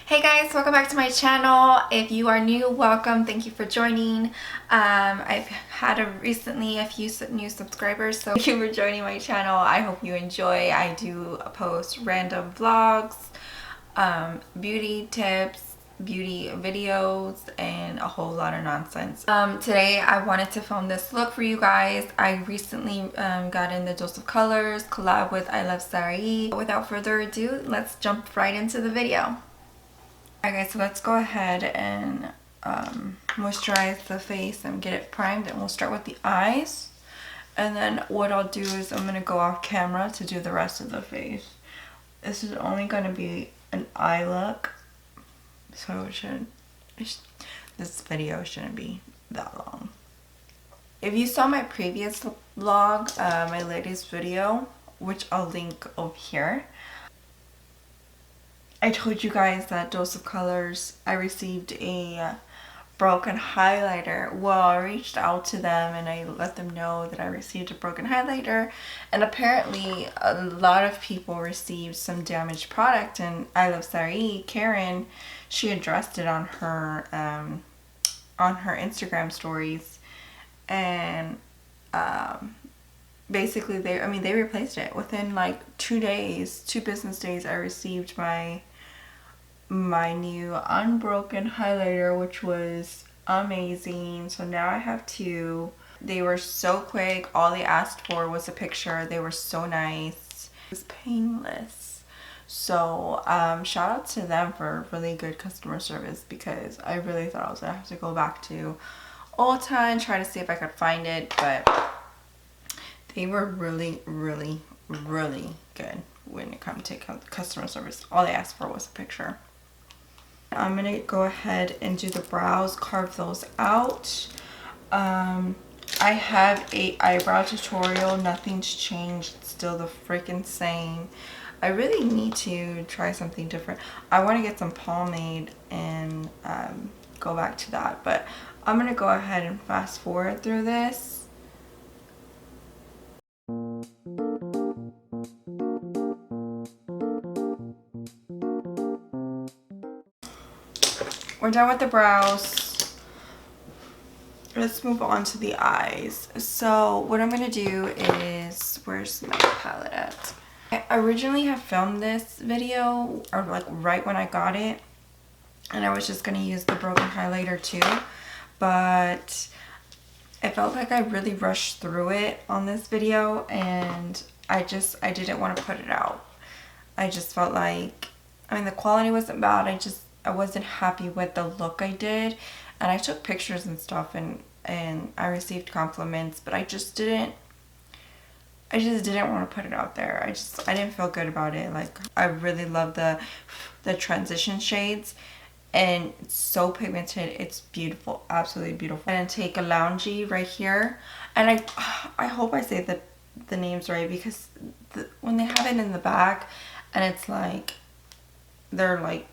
Hey guys, welcome back to my channel. If you are new, welcome. Thank you for joining. I've had recently a few new subscribers, so thank you for joining my channel. I hope you enjoy. I do post random vlogs, beauty tips, beauty videos, and a whole lot of nonsense. Today I wanted to film this look for you guys. I recently got in the Dose of Colors collab with I ILuvSarahii. Without further ado, let's jump right into the video. Alright guys, so let's go ahead and moisturize the face and get it primed, and we'll start with the eyes. And then what I'll do is I'm going to go off camera to do the rest of the face. This is only going to be an eye look, so this video shouldn't be that long. If you saw my previous vlog, my latest video, which I'll link over here, I told you guys that Dose of Colors, I received a broken highlighter. Well, I reached out to them and I let them know that I received a broken highlighter, and apparently a lot of people received some damaged product, and I ILuvSarahii, Karen, she addressed it on her Instagram stories, and basically they replaced it within like 2 business days. I received my new unbroken highlighter, which was amazing. So now I have two. They were so quick. All they asked for was a picture. They were so nice. It was painless. So shout out to them for really good customer service, because I really thought I was gonna have to go back to Ulta and try to see if I could find it, but they were really good when it comes to customer service. All they asked for was a picture. I'm gonna go ahead and do the brows, carve those out. I have a eyebrow tutorial. Nothing's changed. It's still the freaking same. I really need to try something different. I want to get some pomade and go back to that, but I'm gonna go ahead and fast forward through this. We're done with the brows. Let's move on to the eyes. So what I'm going to do is, where's my palette at? I originally have filmed this video, or like right when I got it, and I was just going to use the broken highlighter too, but I felt like I really rushed through it on this video, and I didn't want to put it out. I just felt like, the quality wasn't bad. I wasn't happy with the look I did, and I took pictures and stuff, and I received compliments, but I just didn't want to put it out there. I didn't feel good about it. Like, I really love the transition shades, and it's so pigmented. It's beautiful, absolutely beautiful. And take a loungy right here, and I hope I say the names right, because when they have it in the back, and it's like, they're like,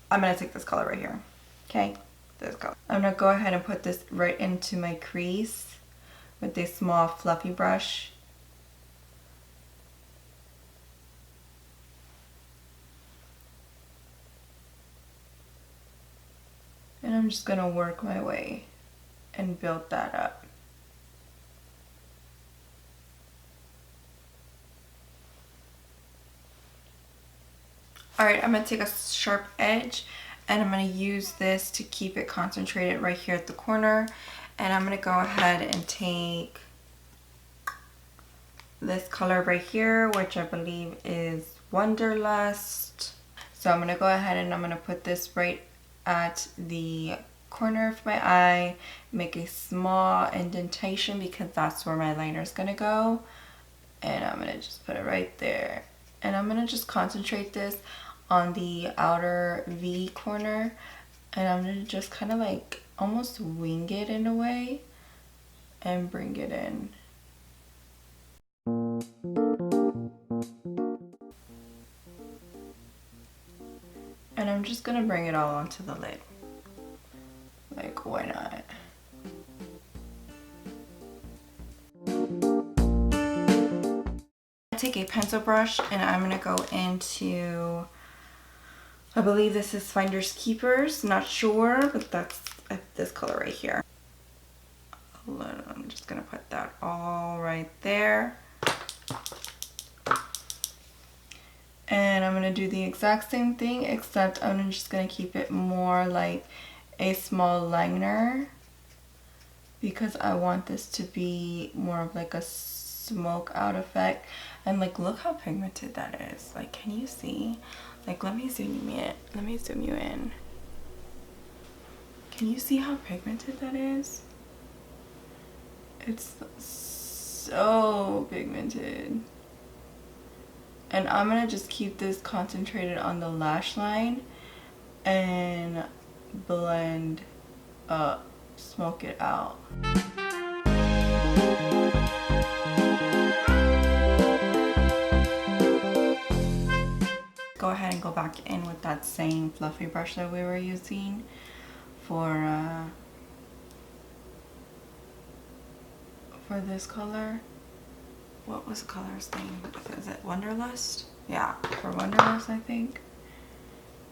I'm going to take this color right here, okay? This color. I'm going to go ahead and put this right into my crease with this small fluffy brush. And I'm just going to work my way and build that up. Alright, I'm going to take a sharp edge, and I'm going to use this to keep it concentrated right here at the corner. And I'm going to go ahead and take this color right here, which I believe is Wanderlust. So I'm going to go ahead and I'm going to put this right at the corner of my eye, make a small indentation, because that's where my liner is going to go. And I'm going to just put it right there. And I'm going to just concentrate this on the outer V corner, and I'm going to just kind of like almost wing it in a way and bring it in. And I'm just going to bring it all onto the lid. Like, why not? Take a pencil brush, and I'm going to go into I believe this is Finders Keepers, not sure, but that's this color right here. I'm just gonna put that all right there. And I'm gonna do the exact same thing, except I'm just gonna keep it more like a small liner, because I want this to be more of like a smoke out effect. And like, look how pigmented that is. Like, can you see? Like, let me zoom you in. Can you see how pigmented that is? It's so pigmented. And I'm gonna just keep this concentrated on the lash line and blend up, smoke it out. Go ahead and go back in with that same fluffy brush that we were using for this color. What was the color's name? Is it Wanderlust? Yeah, for Wanderlust, I think.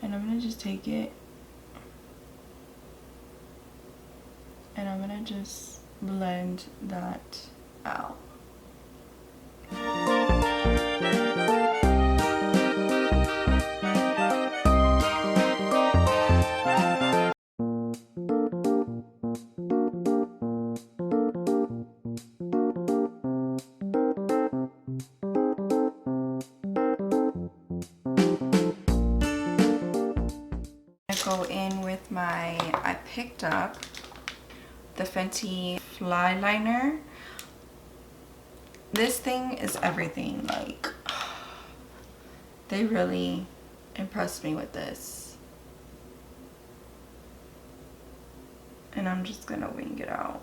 And I'm gonna just take it and I'm gonna just blend that out. Go in with I picked up the Fenty Flyliner. This thing is everything. Like, they really impressed me with this. And I'm just gonna wing it out.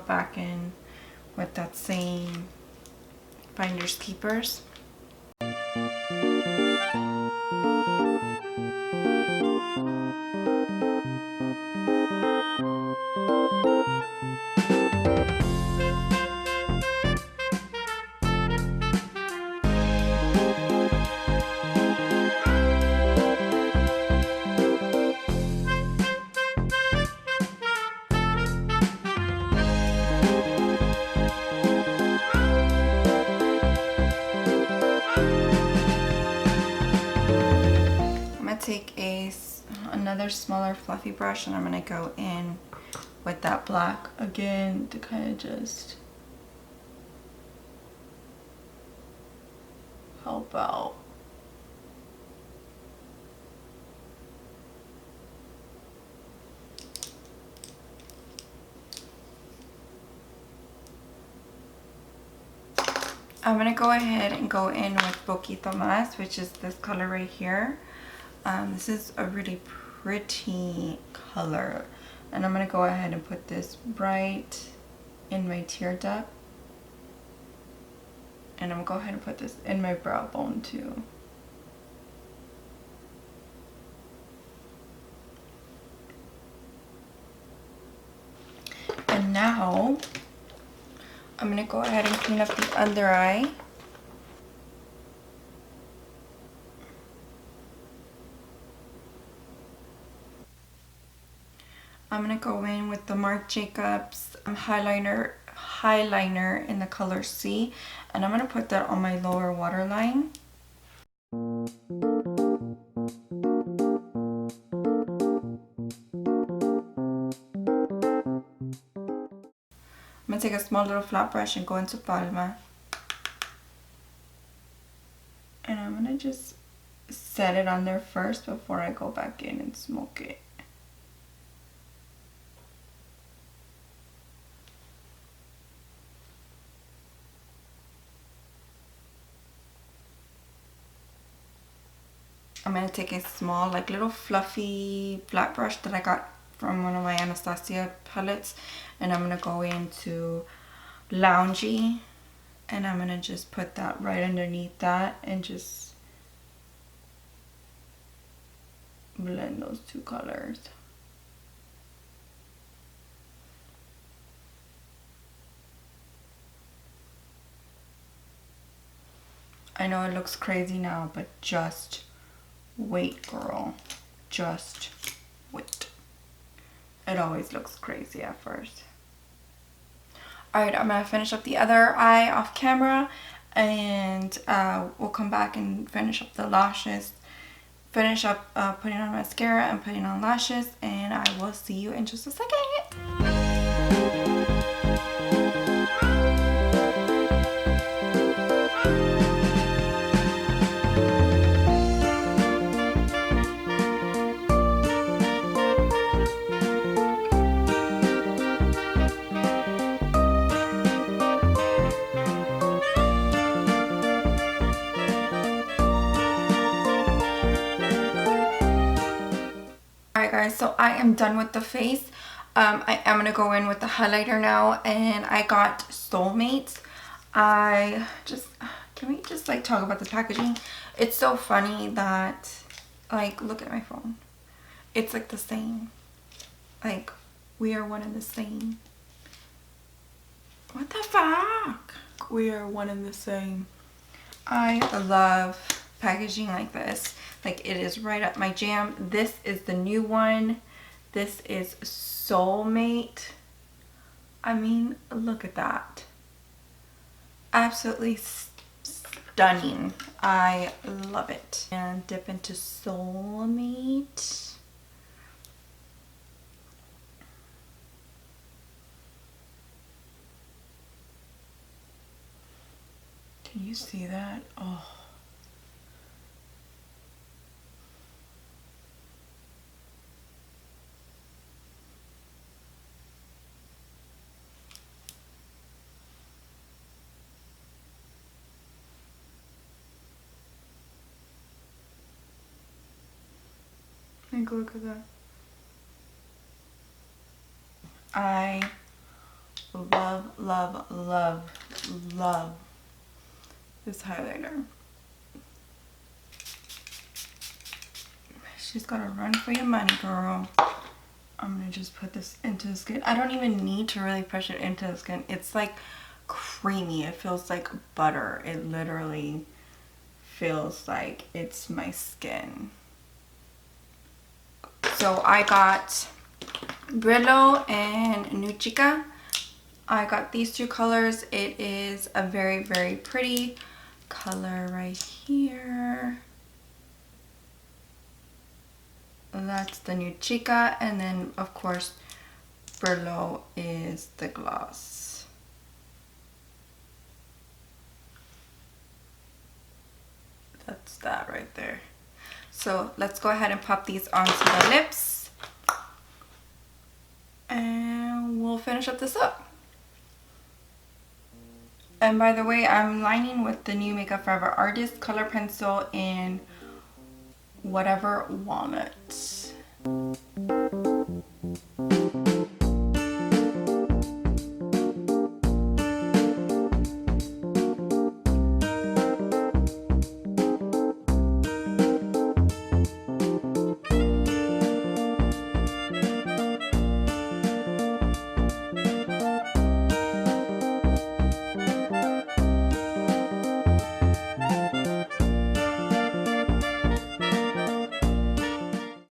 Back in with that same Finders Keepers. Take another smaller fluffy brush and I'm gonna go in with that black again to kind of just help out. I'm gonna go ahead and go in with Poquito Más, which is this color right here. This is a really pretty color, and I'm gonna go ahead and put this right in my tear duct, and I'm gonna go ahead and put this in my brow bone too. And now I'm gonna go ahead and clean up the under eye. I'm gonna go in with the Marc Jacobs highliner in the color C, and I'm gonna put that on my lower waterline. I'm gonna take a small little flat brush and go into Palma, and I'm gonna just set it on there first before I go back in and smoke it. I'm going to take a small, like, little fluffy flat brush that I got from one of my Anastasia palettes, and I'm going to go into Loungy And I'm gonna just put that right underneath that and just blend those two colors. I know it looks crazy now, but just wait, girl. Just wait. It always looks crazy at first. Alright, I'm gonna finish up the other eye off camera, and we'll come back and finish up the lashes. Finish up putting on mascara and putting on lashes, and I will see you in just a second. Alright guys, so I am done with the face. I am going to go in with the highlighter now, and I got Soulmates. Can we just like talk about the packaging? It's so funny that, like, look at my phone. It's like the same. Like, we are one and the same. What the fuck? We are one and the same. I love packaging like this. Like, it is right up my jam. This is the new one. This is Soulmate. I mean, look at that. Absolutely stunning. I love it. And dip into Soulmate. Can you see that? Oh. Like, look at that. I love, love, love, love this highlighter. She's gotta run for your money, girl. I'm gonna just put this into the skin. I don't even need to really push it into the skin. It's like creamy. It feels like butter. It literally feels like it's my skin. So I got Brillo and Nude Chica. I got these two colors. It is a very, very pretty color right here. That's the Nude Chica, and then of course Brillo is the gloss. That's that right there. So let's go ahead and pop these onto the lips, and we'll finish up this up. And by the way, I'm lining with the new Makeup Forever Artist color pencil in whatever walnut.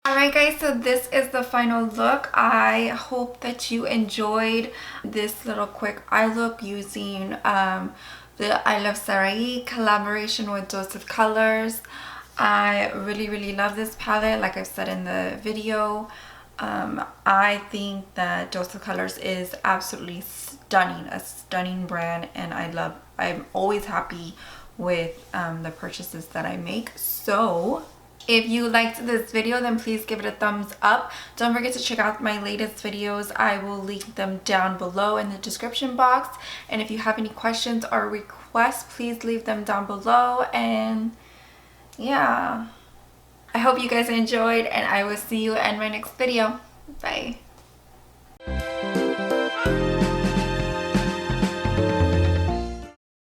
Alright guys, so this is the final look. I hope that you enjoyed this little quick eye look using the I ILuvSarahii collaboration with Dose of Colors. I really love this palette, like I've said in the video. I think that Dose of Colors is absolutely stunning, a stunning brand, and I'm always happy with the purchases that I make. So if you liked this video, then please give it a thumbs up. Don't forget to check out my latest videos. I will link them down below in the description box. And if you have any questions or requests, please leave them down below. And yeah, I hope you guys enjoyed, and I will see you in my next video. Bye.